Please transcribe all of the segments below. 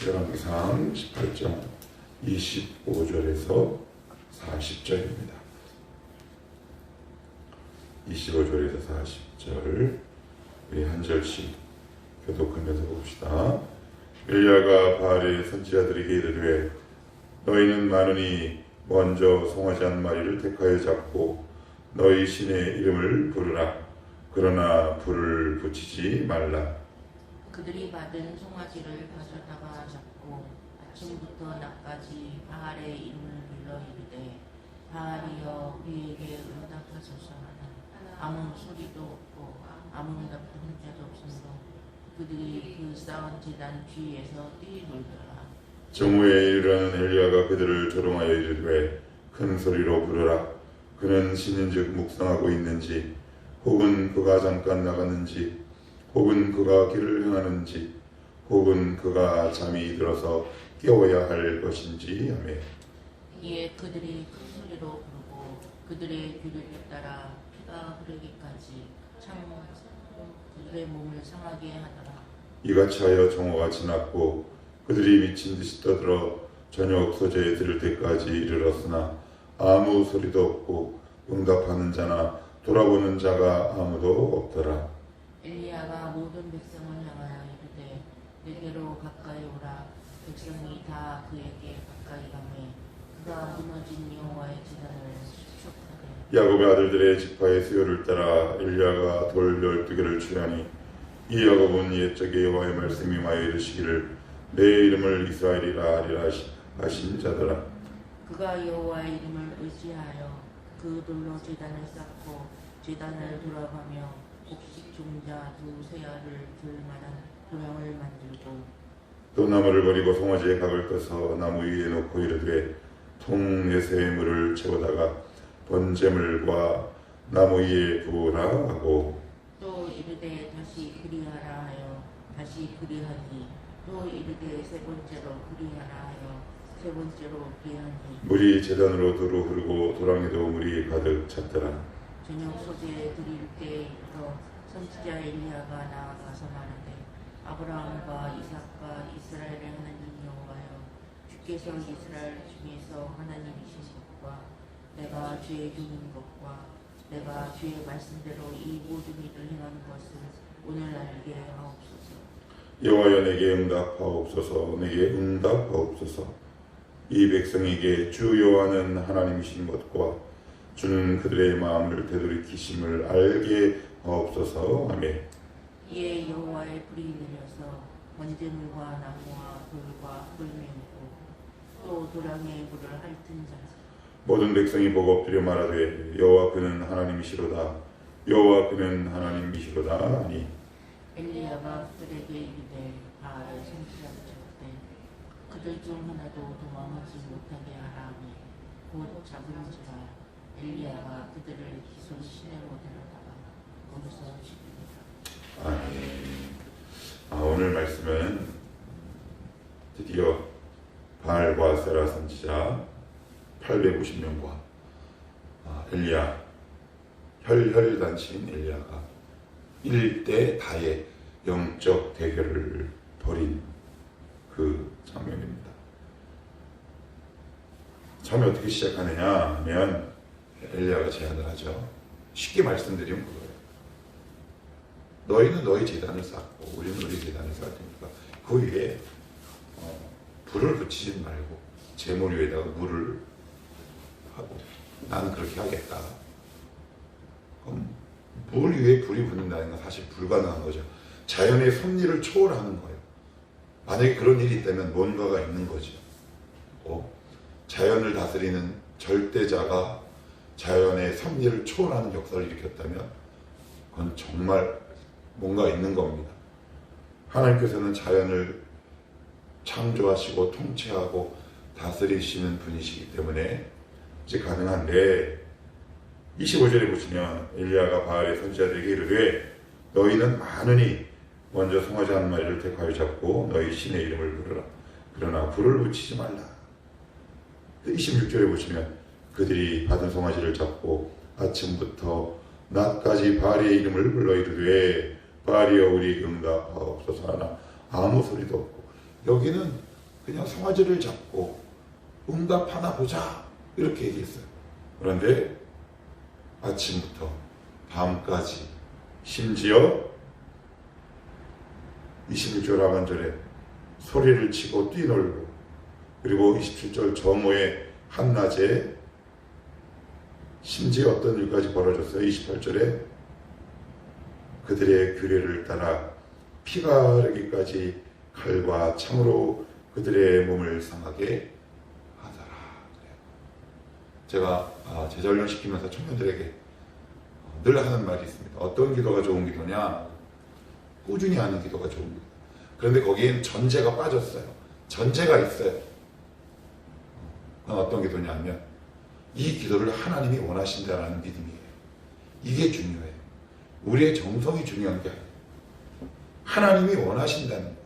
열왕기상 18장 25절에서 40절입니다. 25절에서 40절 우리 한 절씩 교독하면서 봅시다. 엘리야가 바알의 선지자들에게 이르되 너희는 많으니 먼저 송아지 한 마리를 택하여 잡고 너희 신의 이름을 부르라. 그러나 불을 붙이지 말라. 그들이 받은 송아지를 가져다가 잡고 아침부터 낮까지 바알의 이름을 불러 이르되 바알이여 우리에게 응답하소서 하나 아무 소리도 없고 아무 응답하는 자도 없으므로 그들이 그 쌓은 제단 뒤에서 뛰놀더라. 정오에 이르는 엘리야가 그들을 조롱하여 이르되 큰 소리로 부르라. 그는 신인즉 묵상하고 있는지 혹은 그가 잠깐 나갔는지 혹은 그가 길을 행하는지 혹은 그가 잠이 들어서 깨워야 할 것인지 하며 이에 그들이 큰 소리로 부르고 그들의 귀를 따라 피가 흐르기까지 참 그들의 몸을 상하게 하더라. 이같이 하여 정오가 지났고 그들이 미친 듯이 떠들어 저녁 소재에 들을 때까지 이르렀으나 아무 소리도 없고 응답하는 자나 돌아보는 자가 아무도 없더라. 엘리야가 모든 백성을 향하여 이르되 내게로 가까이 오라. 백성이 다 그에게 가까이 가매 그가 무너진 여호와의 제단을 수축하되 야곱의 아들들의 지파의 수요를 따라 엘리야가 돌 12개를 취하니 이 야곱은 옛적에 여호와의 말씀이 마여 이르시기를 내 이름을 이스라엘이라 하리라 하신 자더라. 그가 여호와의 이름을 의지하여 그 돌로 제단을 쌓고 제단을 돌아가며 곡식 종자 두 세알을 들 만한 도형을 만들고 또 나무를 버리고 송아지의 각을 떠서 나무 위에 놓고 이르되 통에서의 물을 채우다가 번제물과 나무 위에 부으라 하고 또 이르되 다시 그리하라 하여 다시 그리하니 또 이르되 세 번째로 그리하라 하여 세 번째로 그리하니 물이 제단으로 두루 흐르고 도랑에도 물이 가득 찼더라. 저녁 소재에 드릴 때부터 선지자 엘리야가 나아가서 말하되 아브라함과 이삭과 이스라엘의 하나님 여호와여 주께서 이스라엘 중에서 하나님이신 것과 내가 죄에 죽는 것과 내가 주의 말씀대로 이 모든 일을 행하는 것을 오늘 알게 하옵소서. 여호와여 내게 응답하옵소서. 내게 응답하옵소서. 이 백성에게 주 여호와는 하나님이신 것과 주는 그들의 마음을 되돌이키심을 알게 하옵소서. 아멘. 이에 여호와의 불이 내려서 번제물과 나무와 돌과 흙을 메우고 또 도량의 물을 핥은 자 모든 백성이 보고 엎드려 말하되 여호와 그는 하나님이시로다. 여호와 그는 하나님이시로다 하니 엘리야가 그들에게 이르되 바알의 선지자들에게 그들 중 하나도 도망하지 못하게 하라 하니 곧 잡은지라. 엘리야가 그들을 기손 시내로 데려다가 거기서 죽입니다. 오늘 말씀은 드디어 바알과 세라 선지자 850명과 엘리야 혈혈단신 엘리야가 1대 다의 영적 대결을 벌인 그 장면입니다. 처음에 어떻게 시작하느냐 하면 엘리야가 제안을 하죠. 쉽게 말씀드리면 그거예요. 너희는 너희 제단을 쌓고 우리는 우리 제단을 쌓을 테니까 그 위에 불을 붙이지 말고 제물 위에다가 물을 하고 나는 그렇게 하겠다. 그럼 물 위에 불이 붙는다는 건 사실 불가능한 거죠. 자연의 섭리를 초월하는 거예요. 만약에 그런 일이 있다면 뭔가가 있는 거죠. 자연을 다스리는 절대자가 자연의 섭리를 초월하는 역사를 일으켰다면 그건 정말 뭔가 있는 겁니다. 하나님께서는 자연을 창조하시고 통치하고 다스리시는 분이시기 때문에 이제 가능한데 25절에 보시면 엘리야가 바알의 선지자들에게 이르되 너희는 많으니 먼저 송아지 한 마리를 택하여 잡고 너희 신의 이름을 부르라. 그러나 불을 붙이지 말라. 26절에 보시면 그들이 받은 송아지를 잡고 아침부터 낮까지 바알의 이름을 불러 이르되 바알이여 우리 응답하옵소서 하나 아무 소리도 없고 여기는 그냥 송아지를 잡고 응답하나 보자 이렇게 얘기했어요. 그런데 아침부터 밤까지 심지어 26절 하반절에 소리를 치고 뛰놀고, 그리고 27절 정오의 한낮에 심지어 어떤 일까지 벌어졌어요. 28절에 그들의 규례를 따라 피가 흐르기까지 칼과 창으로 그들의 몸을 상하게 하더라. 제가 재전령 시키면서 청년들에게 늘 하는 말이 있습니다. 어떤 기도가 좋은 기도냐? 꾸준히 하는 기도가 좋은 기도. 그런데 거기엔 전제가 빠졌어요. 전제가 있어요. 어떤 기도냐 하면 이 기도를 하나님이 원하신다라는 믿음이에요. 이게 중요해요. 우리의 정성이 중요한 게 아니에요. 하나님이 원하신다는 거예요.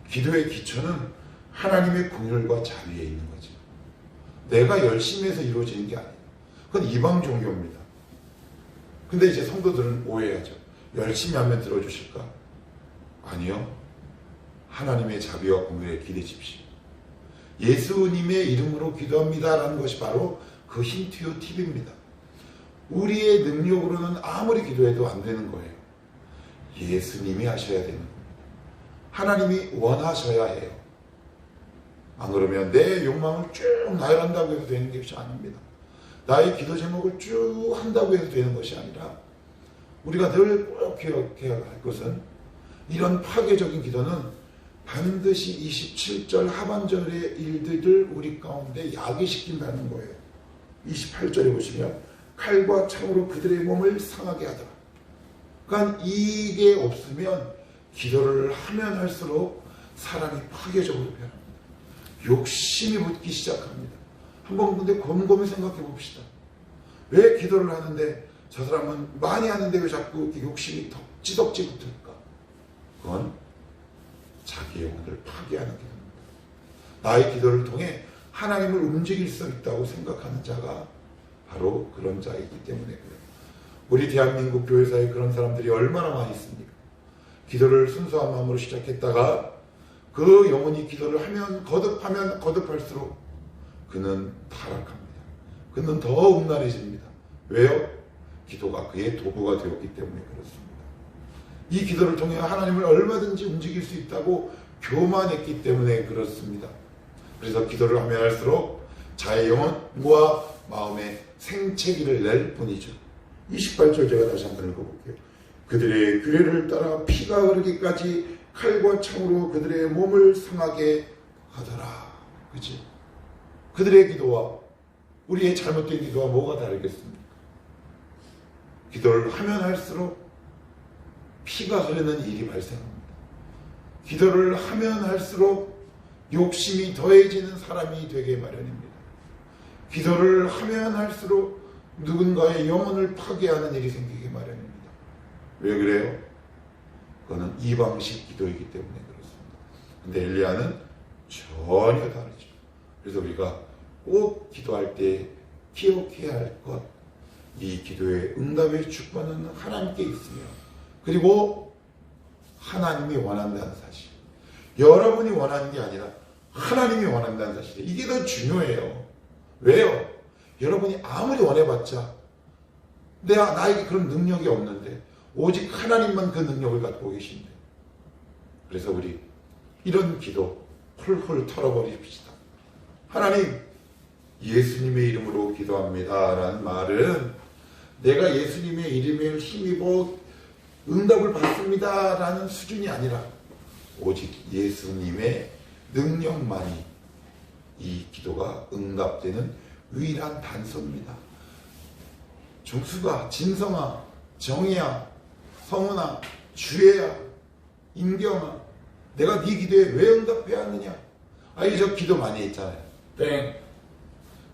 기도의 기초는 하나님의 긍휼과 자비에 있는 거죠. 내가 열심히 해서 이루어지는 게 아니에요. 그건 이방 종교입니다. 근데 이제 성도들은 오해하죠. 열심히 하면 들어주실까? 아니요. 하나님의 자비와 긍휼에 기대십시오. 예수님의 이름으로 기도합니다라는 것이 바로 그 힌트요 팁입니다. 우리의 능력으로는 아무리 기도해도 안 되는 거예요. 예수님이 하셔야 되는 겁니다. 하나님이 원하셔야 해요. 안 그러면 내 욕망을 쭉 나열한다고 해도 되는 것이 아닙니다. 나의 기도 제목을 쭉 한다고 해도 되는 것이 아니라 우리가 늘 꼭 기억해야 할 것은 이런 파괴적인 기도는 반드시 27절 하반절의 일들을 우리 가운데 야기시킨다는 거예요. 28절에 보시면 칼과 창으로 그들의 몸을 상하게 하더라. 그러니까 이게 없으면 기도를 하면 할수록 사람이 파괴적으로 변합니다. 욕심이 붙기 시작합니다. 한번 근데 곰곰이 생각해 봅시다. 왜 기도를 하는데 저 사람은 많이 하는데 왜 자꾸 욕심이 덕지덕지 붙을까? 그건 자기 영혼을 파괴하는 기도입니다. 나의 기도를 통해 하나님을 움직일 수 있다고 생각하는 자가 바로 그런 자이기 때문에 그래요. 우리 대한민국 교회사에 그런 사람들이 얼마나 많이 있습니까? 기도를 순수한 마음으로 시작했다가 그 영혼이 기도를 하면 거듭할수록 그는 타락합니다. 그는 더 음란해집니다. 왜요? 기도가 그의 도구가 되었기 때문에 그렇습니다. 이 기도를 통해 하나님을 얼마든지 움직일 수 있다고 교만했기 때문에 그렇습니다. 그래서 기도를 하면 할수록 자의 영혼과 마음에 생채기를 낼 뿐이죠. 28절 제가 다시 한번 읽어볼게요. 그들의 규례를 따라 피가 흐르기까지 칼과 창으로 그들의 몸을 상하게 하더라. 그치? 그들의 기도와 우리의 잘못된 기도와 뭐가 다르겠습니까? 기도를 하면 할수록 피가 흐르는 일이 발생합니다. 기도를 하면 할수록 욕심이 더해지는 사람이 되게 마련입니다. 기도를 하면 할수록 누군가의 영혼을 파괴하는 일이 생기게 마련입니다. 왜 그래요? 그거는 이방식 기도이기 때문에 그렇습니다. 근데 엘리야는 전혀 다르죠. 그래서 우리가 꼭 기도할 때 기억해야 할 것, 이 기도의 응답의 주권은 하나님께 있으며, 그리고 하나님이 원한다는 사실, 여러분이 원하는 게 아니라 하나님이 원한다는 사실, 이게 더 중요해요. 왜요? 여러분이 아무리 원해봤자 나에게 그런 능력이 없는데 오직 하나님만 그 능력을 갖고 계신데, 그래서 우리 이런 기도 훌훌 털어버립시다. 하나님, 예수님의 이름으로 기도합니다 라는 말은 내가 예수님의 이름을 힘입어 응답을 받습니다 라는 수준이 아니라 오직 예수님의 능력만이 이 기도가 응답되는 유일한 단서입니다. 중수가, 진성아, 정희야, 성은아, 주혜야, 임경아, 내가 네 기도에 왜 응답해야 하느냐? 아니, 저 기도 많이 했잖아요. 땡.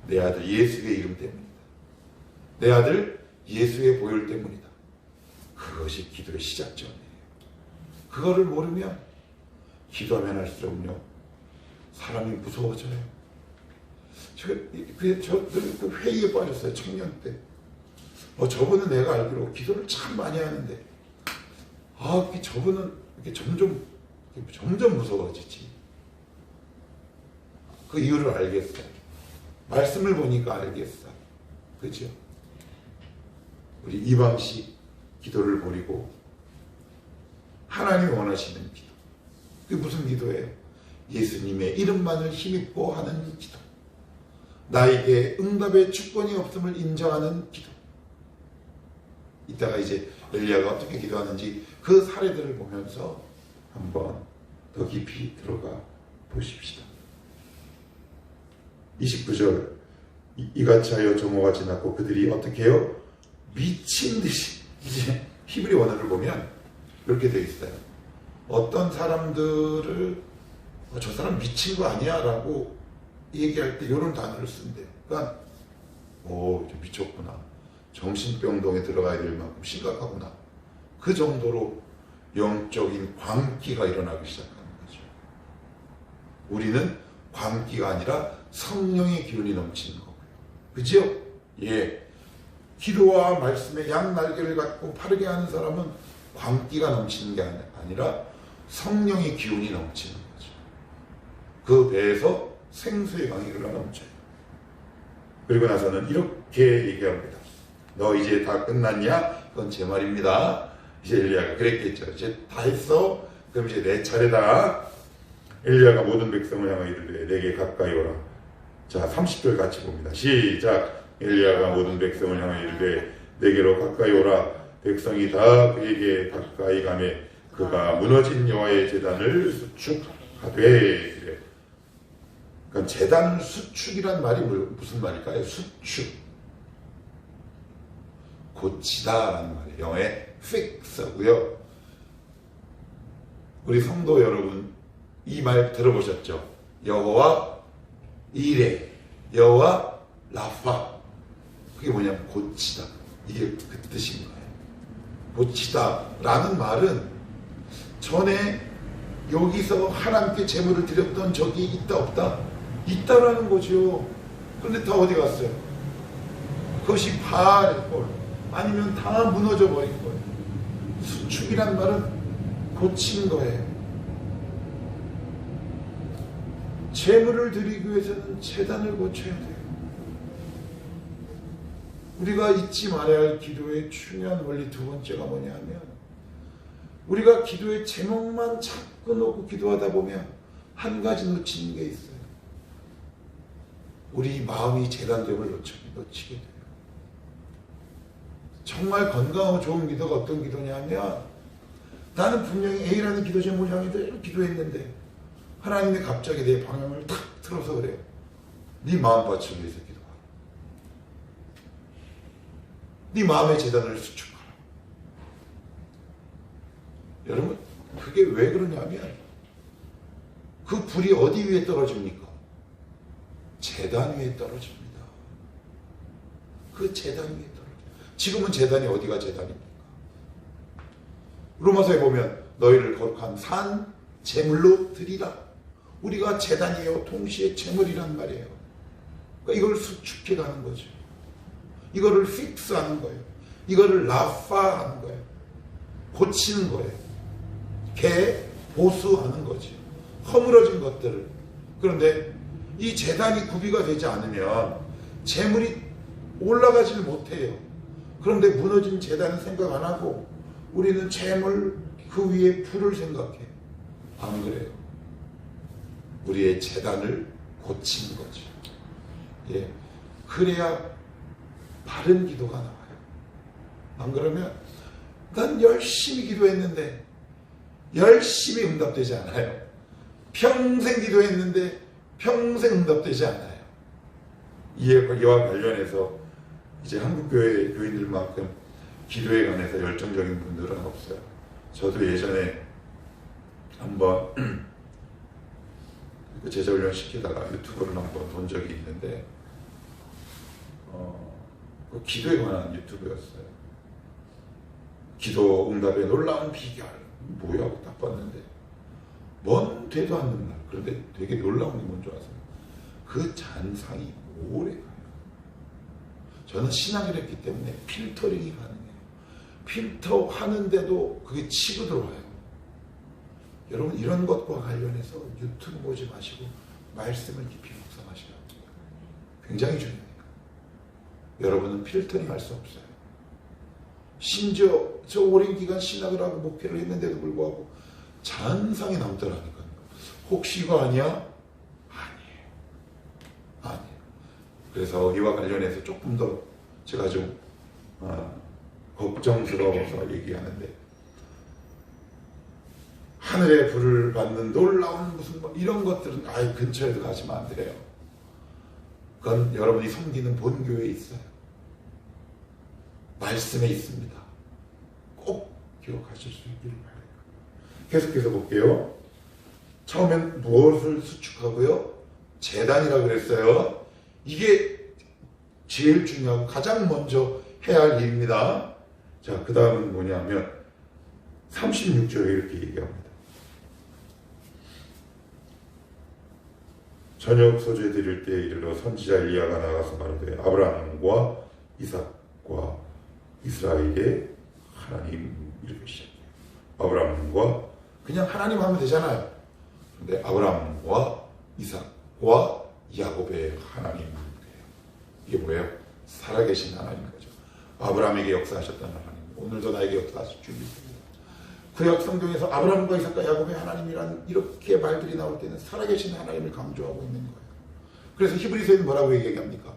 내 아들 예수의 이름 때문이다. 내 아들 예수의 보혈 때문이다. 그것이 기도의 시작점이에요. 그거를 모르면 기도하면 할수록요 사람이 무서워져요. 저 회의에 빠졌어요. 청년 때. 저분은 내가 알기로 기도를 참 많이 하는데 저분은 이렇게 점점 점점 무서워지지. 그 이유를 알겠어요. 말씀을 보니까 알겠어요. 그죠? 우리 이방식 기도를 버리고 하나님이 원하시는 기도. 그게 무슨 기도예요? 예수님의 이름만을 힘입고 하는 기도. 나에게 응답의 주권이 없음을 인정하는 기도. 이따가 이제 엘리야가 어떻게 기도하는지 그 사례들을 보면서 한번 더 깊이 들어가 보십시다. 29절 이같이 하여 정오가 지났고 그들이 어떻게 해요? 미친 듯이 이제 히브리 원어를 보면 이렇게 되어 있어요. 어떤 사람들을 저 사람 미친 거 아니야 라고 얘기할 때 이런 단어를 쓴대요. 그러니까 저 미쳤구나. 정신병동에 들어가야 될 만큼 심각하구나. 그 정도로 영적인 광기가 일어나기 시작하는 거죠. 우리는 광기가 아니라 성령의 기운이 넘치는 거고요. 그죠? 예. 기도와 말씀에 양날개를 갖고 바르게 하는 사람은 광기가 넘치는 게 아니라 성령의 기운이 넘치는 거죠. 그 배에서 생수의 강이 흘러넘쳐요. 그리고 나서는 이렇게 얘기합니다. 너 이제 다 끝났냐? 그건 제 말입니다. 이제 엘리야가 그랬겠죠. 이제 다 했어? 그럼 이제 내 차례다. 엘리야가 모든 백성을 향하여 이르되 내게 가까이 오라. 자, 30절 같이 봅니다. 시작. 엘리야가 모든 백성을 향하여 이르되 내게로 가까이 오라. 백성이 다 그에게 가까이 가매 그가 무너진 여호와의 제단을 수축하되. 그러니까 제단 수축이란 말이 무슨 말일까요? 수축. 고치다라는 말이에요. 영어의 fix고요. 우리 성도 여러분 이 말 들어보셨죠? 여호와 이레, 여호와 라파. 그게 뭐냐면 고치다. 이게 그 뜻인 거예요. 고치다라는 말은 전에 여기서 하나님께 제물을 드렸던 적이 있다 없다? 있다라는 거죠. 그런데 다 어디 갔어요? 그것이 바알의 꼴 아니면 다 무너져 버린 거예요. 수축이란 말은 고친 거예요. 제물을 드리기 위해서는 제단을 고쳐야 돼요. 우리가 잊지 말아야 할 기도의 중요한 원리 두 번째가 뭐냐면 우리가 기도의 제목만 자꾸 놓고 기도하다 보면 한 가지 놓치는 게 있어요. 우리 마음이 제단됨을 놓치게 돼요. 정말 건강하고 좋은 기도가 어떤 기도냐면 나는 분명히 A라는 기도 제목을 향해 늘 기도했는데 하나님이 갑자기 내 방향을 탁 틀어서 그래요. 네 마음밭을 위해서 기도하라. 네 마음의 제단을 수축하라. 여러분 그게 왜 그러냐면 그 불이 어디 위에 떨어집니까? 제단 위에 떨어집니다. 그 제단 위에 떨어집니다. 지금은 제단이 어디가 제단입니까? 로마서에 보면 너희를 거룩한 산 제물로 드리라. 우리가 제단이요 동시에 제물이란 말이에요. 그러니까 이걸 수축해가는 거죠. 이거를 픽스하는 거예요. 이거를 라파하는 거예요. 고치는 거예요. 보수하는 거죠. 허물어진 것들을. 그런데 이 제단이 구비가 되지 않으면 제물이 올라가지를 못해요. 그런데 무너진 제단은 생각 안 하고 우리는 제물 그 위에 불을 생각해. 안 그래요. 우리의 제단을 고치는 거죠. 예. 그래야 바른 기도가 나와요. 안 그러면 난 열심히 기도했는데 열심히 응답되지 않아요. 평생 기도했는데 평생 응답되지 않아요. 이와 관련해서 이제 한국교회 교인들만큼 기도에 관해서 열정적인 분들은 없어요. 저도 예전에 한번 그 제자훈련 시키다가 유튜브를 한번 본 적이 있는데 그 기도에 관한 유튜브였어요. 기도 응답의 놀라운 비결 뭐야 하고 딱 봤는데 먼 되도 않는 날 그런데 되게 놀라운 게 뭔지 아세요? 그 잔상이 오래 가요. 저는 신앙을 했기 때문에 필터링이 가능해요. 필터 하는데도 그게 치고 들어와요. 여러분 이런 것과 관련해서 유튜브 보지 마시고 말씀을 깊이 묵상하시라. 굉장히 중요해요. 여러분은 필터링 할 수 없어요. 심지어 저 오랜 기간 신학을 하고 목회를 했는데도 불구하고 잔상이 남더라니까요. 혹시 이거 아니야? 아니에요. 아니에요. 그래서 이와 관련해서 조금 더 제가 좀 걱정스러워서 얘기하는데, 하늘의 불을 받는 놀라운 무슨 이런 것들은 아예 근처에도 가시면 안 돼요. 그건 여러분이 섬기는 본교회에 있어요. 말씀에 있습니다. 꼭 기억하실 수 있기를 바라요. 계속해서 볼게요. 처음엔 무엇을 수축하고요? 재단이라고 그랬어요. 이게 제일 중요하고 가장 먼저 해야 할 일입니다. 자, 그 다음은 뭐냐면 36절에 이렇게 얘기합니다. 저녁 소재 드릴 때에 이르러 선지자 엘리야가 나가서 말하되 아브라함과 이삭과 이스라엘의 하나님, 이렇게 시작해요. 아브라함과 그냥 하나님 하면 되잖아요. 근데 아브라함과 이삭과 야곱의 하나님, 이게 뭐예요? 살아계신 하나님 거죠. 아브라함에게 역사하셨던 하나님, 오늘도 나에게 역사하실 줄 믿습니다. 구약 성경에서 아브라함과 이삭과 야곱의 하나님이란 이렇게 말들이 나올 때는 살아계신 하나님을 강조하고 있는 거예요. 그래서 히브리서에는 뭐라고 얘기합니까?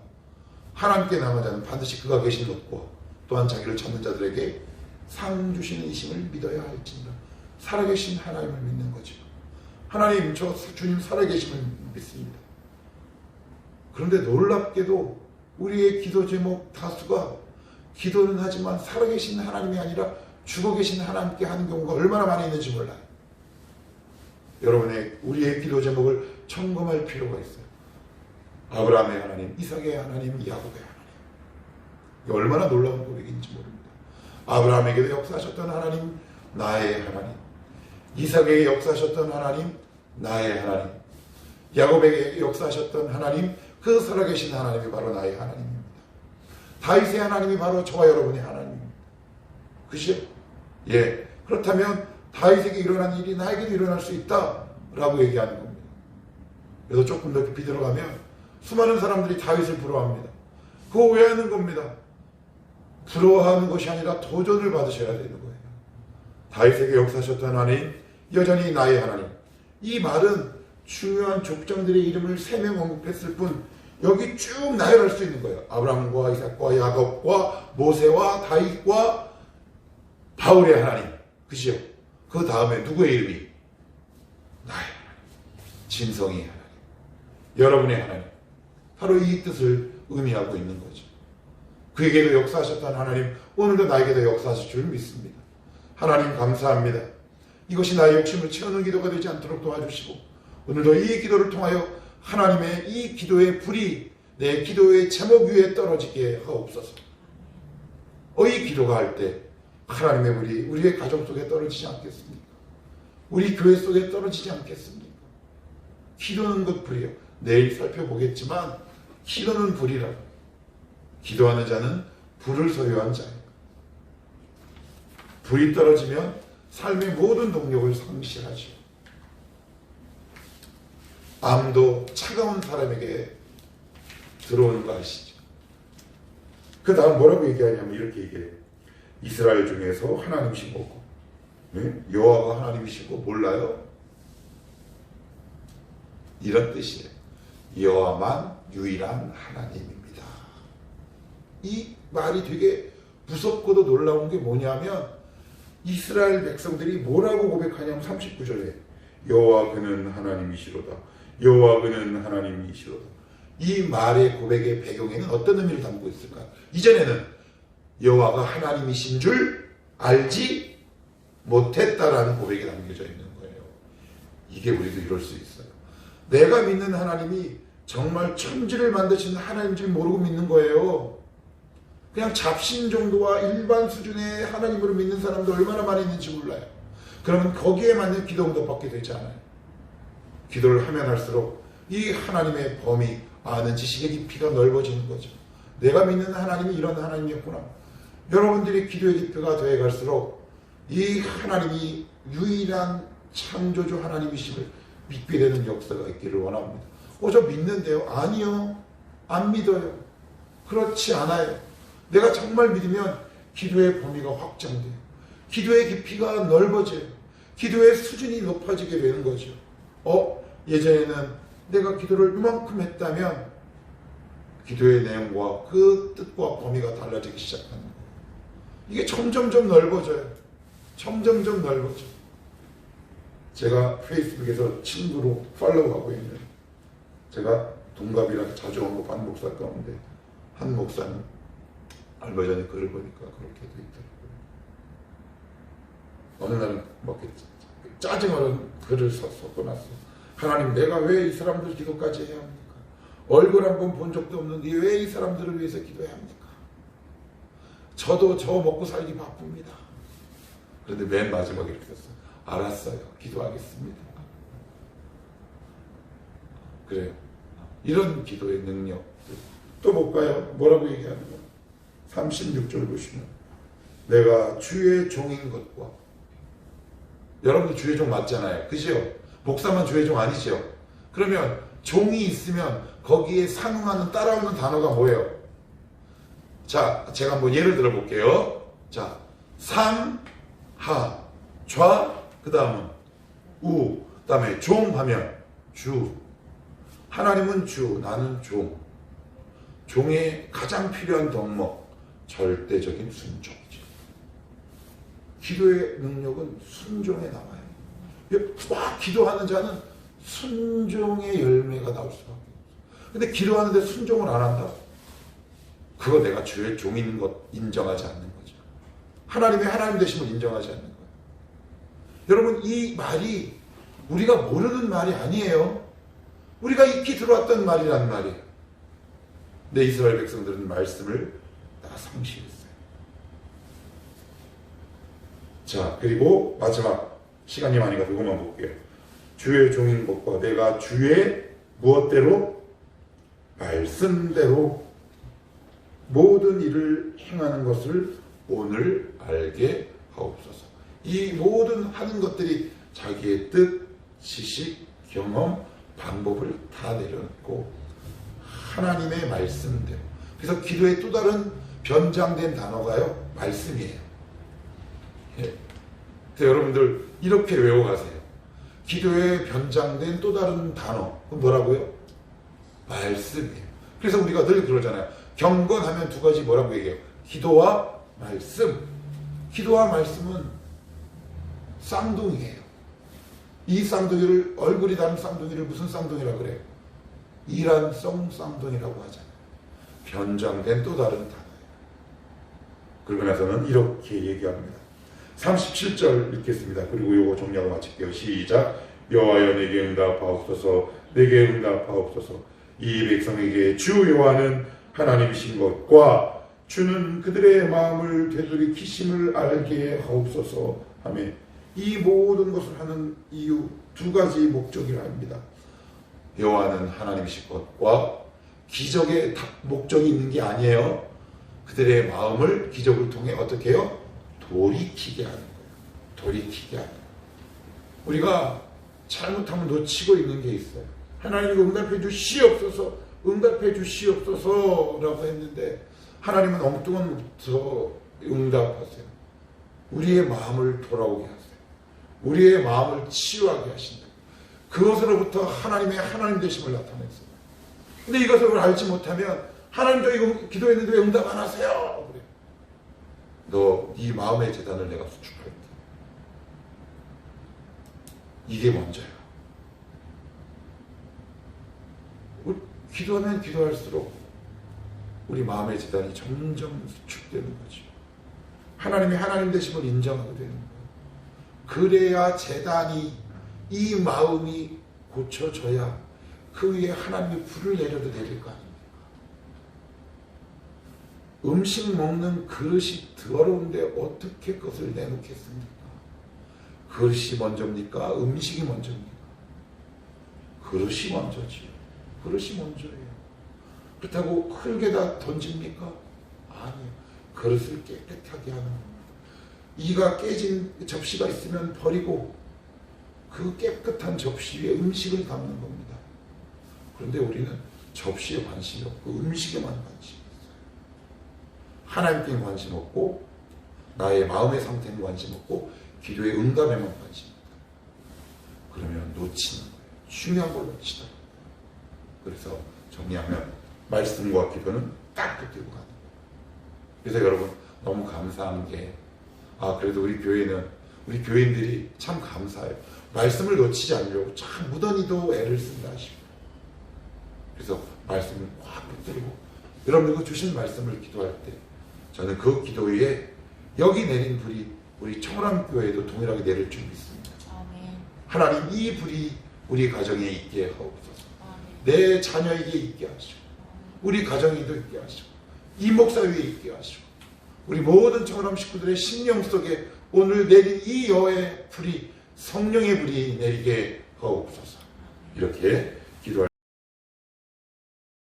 하나님께 남은 자는 반드시 그가 계신 것과 또한 자기를 찾는 자들에게 상 주시는 이심을 믿어야 할지니라. 살아계신 하나님을 믿는 거죠. 하나님, 저 주님 살아계심을 믿습니다. 그런데 놀랍게도 우리의 기도 제목 다수가 기도는 하지만 살아계신 하나님이 아니라 죽어 계신 하나님께 하는 경우가 얼마나 많이 있는지 몰라요. 여러분의 우리의 기도 제목을 점검할 필요가 있어요. 아브라함의 하나님, 이삭의 하나님, 야곱의 하나님. 이게 얼마나 놀라운 고백인지 모릅니다. 아브라함에게도 역사하셨던 하나님, 나의 하나님. 이삭에게 역사하셨던 하나님, 나의 하나님. 야곱에게 역사하셨던 하나님, 그 살아계신 하나님이 바로 나의 하나님입니다. 다윗의 하나님이 바로 저와 여러분의 하나님입니다. 그죠? 예. 그렇다면 다윗에게 일어난 일이 나에게도 일어날 수 있다라고 얘기하는 겁니다. 그래서 조금 더 깊이 들어가면 수많은 사람들이 다윗을 부러워합니다. 그거 왜 하는 겁니다? 부러워하는 것이 아니라 도전을 받으셔야 되는 거예요. 다윗에게 역사하셨던 하나님, 여전히 나의 하나님. 이 말은 중요한 족장들의 이름을 3명 언급했을 뿐 여기 쭉 나열할 수 있는 거예요. 아브라함과 이삭과 야곱과 모세와 다윗과 바울의 하나님. 그죠? 그 다음에 누구의 이름이? 나의 하나님. 진성의 하나님. 여러분의 하나님. 바로 이 뜻을 의미하고 있는 거죠. 그에게도 역사하셨던 하나님, 오늘도 나에게도 역사하실 줄 믿습니다. 하나님 감사합니다. 이것이 나의 욕심을 채우는 기도가 되지 않도록 도와주시고 오늘도 이 기도를 통하여 하나님의 이 기도의 불이 내 기도의 제목 위에 떨어지게 하옵소서. 이 기도가 할 때 하나님의 불이 우리의 가정 속에 떨어지지 않겠습니까? 우리 교회 속에 떨어지지 않겠습니까? 기도는 것 불이요. 내일 살펴보겠지만 기도는 불이라고. 기도하는 자는 불을 소유한 자예요. 불이 떨어지면 삶의 모든 동력을 상실하죠. 암도 차가운 사람에게 들어오는 거 아시죠? 그 다음 뭐라고 얘기하냐면 이렇게 얘기해요. 이스라엘 중에서 하나님이시고, 네? 여호와가 하나님이시고 몰라요? 이런 뜻이에요. 여호와만 유일한 하나님입니다. 이 말이 되게 무섭고도 놀라운 게 뭐냐면 이스라엘 백성들이 뭐라고 고백하냐면 39절에 여호와 그는 하나님이시로다. 여호와 그는 하나님이시로다. 이 말의 고백의 배경에는 어떤 의미를 담고 있을까요? 이전에는 여호와가 하나님이신 줄 알지 못했다라는 고백이 담겨져 있는 거예요. 이게 우리도 이럴 수 있어요. 내가 믿는 하나님이 정말 천지를 만드신 하나님인 줄 모르고 믿는 거예요. 그냥 잡신 정도와 일반 수준의 하나님으로 믿는 사람도 얼마나 많이 있는지 몰라요. 그러면 거기에 맞는 기도 응답받게 되지 않아요. 기도를 하면 할수록 이 하나님의 범위, 아는 지식의 깊이가 넓어지는 거죠. 내가 믿는 하나님이 이런 하나님이었구나. 여러분들이 기도의 깊이가 되어 갈수록 이 하나님이 유일한 창조주 하나님이심을 믿게 되는 역사가 있기를 원합니다. 저 믿는데요? 아니요. 안 믿어요. 그렇지 않아요. 내가 정말 믿으면 기도의 범위가 확장돼요. 기도의 깊이가 넓어져요. 기도의 수준이 높아지게 되는 거죠. 예전에는 내가 기도를 이만큼 했다면 기도의 내용과 그 뜻과 범위가 달라지기 시작하는 거예요. 이게 점점점 넓어져요. 점점점 넓어져. 제가 페이스북에서 친구로 팔로우하고 있는, 제가 동갑이라 자주 언급하는 목사 가운데 한 목사님, 얼마 전에 글을 보니까 그렇게 돼 있더라고요. 어느 날은 뭐 짜증어는 글을 써놨어. 하나님, 내가 왜 이 사람들 기도까지 해야 합니까? 얼굴 한 번 본 적도 없는데 왜 이 사람들을 위해서 기도해야 합니까? 저도 저 먹고 살기 바쁩니다. 그런데 맨 마지막에 이렇게 썼어요. 알았어요. 기도하겠습니다. 그래요. 이런 기도의 능력. 또 볼까요? 뭐라고 얘기하는 거야? 36절 보시면, 내가 주의 종인 것과, 여러분도 주의 종 맞잖아요. 그죠? 목사만 주의 종 아니죠? 그러면 종이 있으면 거기에 상응하는 따라오는 단어가 뭐예요? 자, 제가 한번 예를 들어 볼게요. 자, 상, 하, 좌, 그 다음은 우, 그 다음에 종 하면 주. 하나님은 주, 나는 종. 종의 가장 필요한 덕목, 절대적인 순종이죠. 기도의 능력은 순종에 나와요. 막 기도하는 자는 순종의 열매가 나올 수밖에 없어요. 근데 기도하는데 순종을 안 한다? 그거 내가 주의 종인 것 인정하지 않는 거죠. 하나님의 하나님 되심을 인정하지 않는 거예요. 여러분, 이 말이 우리가 모르는 말이 아니에요. 우리가 익히 들어왔던 말이란 말이에요. 내 이스라엘 백성들은 말씀을 다 상실했어요. 자, 그리고 마지막, 시간이 많이 가서 이것만 볼게요. 주의 종인 것과 내가 주의 무엇대로? 말씀대로 모든 일을 행하는 것을 오늘 알게 하옵소서. 이 모든 하는 것들이 자기의 뜻, 지식, 경험, 방법을 다 내려놓고 하나님의 말씀대로. 그래서 기도의 또 다른 변장된 단어가요, 말씀이에요. 예. 그래서 여러분들 이렇게 외워가세요. 기도에 변장된 또 다른 단어, 그건 뭐라고요? 말씀이에요. 그래서 우리가 늘 그러잖아요. 경건하면 두 가지 뭐라고 얘기해요? 기도와 말씀. 기도와 말씀은 쌍둥이에요. 이 쌍둥이를, 얼굴이 다른 쌍둥이를 무슨 쌍둥이라고 그래요? 이란성 쌍둥이라고 하잖아요. 변장된 또 다른 단어예요. 그러고 나서는 이렇게 얘기합니다. 37절 읽겠습니다. 그리고 요거 정리하고 마칠게요. 시작. 여호와여 내게 응답하옵소서. 내게 응답하옵소서. 이 백성에게 주 여호와는 하나님이신 것과 주는 그들의 마음을 되돌이키심을 알게 하옵소서 하며, 이 모든 것을 하는 이유 두 가지 목적이라 합니다. 여호와는 하나님이신 것과, 기적의 목적이 있는 게 아니에요. 그들의 마음을 기적을 통해 어떻게 해요? 돌이키게 하는 거예요. 돌이키게 하는 거예요. 우리가 잘못하면 놓치고 있는 게 있어요. 하나님 응답해 주시옵소서, 응답해 주시옵소서라고 했는데 하나님은 엉뚱한 것부터 응답하세요. 우리의 마음을 돌아오게 하세요. 우리의 마음을 치유하게 하신다. 그것으로부터 하나님의 하나님 되심을 나타냈어요. 근데 이것을 알지 못하면 하나님, 저 이거 기도했는데 왜 응답 안 하세요? 그래. 너 네 마음의 재단을 내가 수축할게. 이게 먼저야. 기도하면 기도할수록 우리 마음의 재단이 점점 수축되는 거죠. 하나님의 하나님 되심을 인정하게 되는 거예요. 그래야 재단이, 이 마음이 고쳐져야 그 위에 하나님의 불을 내려도 내릴 거 아닙니까? 음식 먹는 그릇이 더러운데 어떻게 그것을 내놓겠습니까? 그릇이 먼저입니까? 음식이 먼저입니까? 그릇이 먼저지요. 그릇이 먼저예요. 그렇다고 흙에다 던집니까? 아니요. 그릇을 깨끗하게 하는 겁니다. 이가 깨진 접시가 있으면 버리고 그 깨끗한 접시 위에 음식을 담는 겁니다. 그런데 우리는 접시에 관심이 없고 음식에만 관심이 있어요. 하나님께 관심 없고 나의 마음의 상태에 관심 없고 기도의 응답에만 관심 있다. 그러면 놓치는 거예요. 중요한 걸 놓치다. 그래서 정리하면 말씀과 기도는 딱 붙들고 가는 거예요. 그래서 여러분 너무 감사한 게 그래도 우리 교회는 우리 교인들이 참 감사해요. 말씀을 놓치지 않으려고 참 무던히도 애를 쓴다 싶어요. 그래서 말씀을 꽉 붙들고 여러분 주신 말씀을 기도할 때 저는 그 기도 위에 여기 내린 불이 우리 청월함교회에도 동일하게 내릴 줄 믿습니다. 아멘. 하나님 이 불이 우리 가정에 있게 하옵소서. 아멘. 내 자녀에게 있게 하시고 우리 가정에도 있게 하시고 이 목사 위에 있게 하시고 우리 모든 청월함 식구들의 심령 속에 오늘 내린 이 여의 불이 성령의 불이 내리게 하옵소서. 이렇게 기도할